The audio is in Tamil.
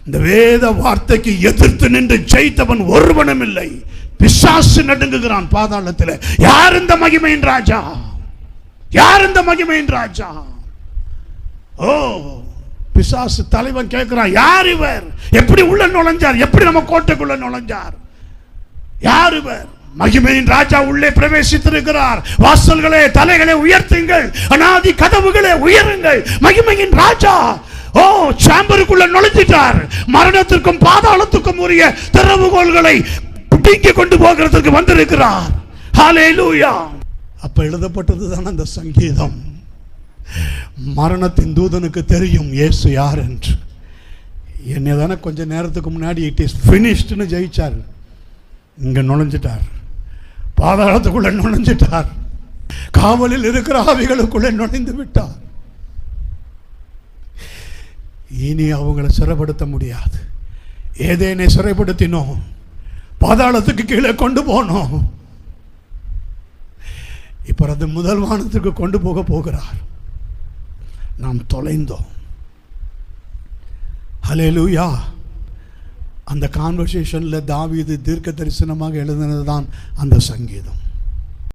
இந்த வேத வார்த்தைக்கு எதிர்த்து நின்று ஜெயித்தவன் ஒருவனும் இல்லை. பிசாசு நடுங்குகிறான் பாதாளத்தில். யார் இந்த மகிமையின் ராஜா? யார் இந்த மகிமையின் ராஜா? ஓ, பிசாசு தலைவன் கேட்கிறான், யார் இவர்? எப்படி உள்ள நுழைஞ்சார்? எப்படி நம்ம கோட்டைக்குள்ள நுழைஞ்சார்? யார் இவர்? மகிமையின் ராஜா உள்ளே பிரவேசித்திருக்கிறார். வாசல்களே, தலைகளை உயர்த்துங்கள், அநாதி கதவுகளே உயருங்கள். மகிமையின் ராஜா ஓ சாம்பருக்குள்ள நுழைஞ்சிட்டார். மரணத்திற்கும் பாதாளத்துக்கும் உரிய திறவுகோல்களை பிடிக்க கொண்டு போகிறதுக்கு வந்திருக்கிறார். ஹல்லேலூயா. அப்ப எழுதப்பட்டதுதான் அந்த சங்கீதம். மரணத்தின் தூதனுக்கு தெரியும் இயேசு யார் என்று. என்னை தானே கொஞ்ச நேரத்துக்கு முன்னாடி இட் இஸ் ஃபினிஷ்ட்னு ஜெயிச்சார். இங்க நுழைஞ்சிட்டார், பாதாளத்துக்குள்ள நுழைஞ்சிட்டார், காவலில் இருக்கிற ஆவிகளுக்குள்ளே நுழைந்து விட்டார். இனி அவங்களை சிறைப்படுத்த முடியாது. ஏதேனை சிறைப்படுத்தினோம், பாதாளத்துக்கு கீழே கொண்டு போனோம். இப்ப அது முதல் வானத்துக்கு கொண்டு போக போகிறார். நாம் தொலைந்தோம். ஹல்லேலூயா. அந்த கான்வர்சேஷன்ல தாவீது தீர்க்க தரிசனமாக எழுதினதுதான் அந்த சங்கீதம்.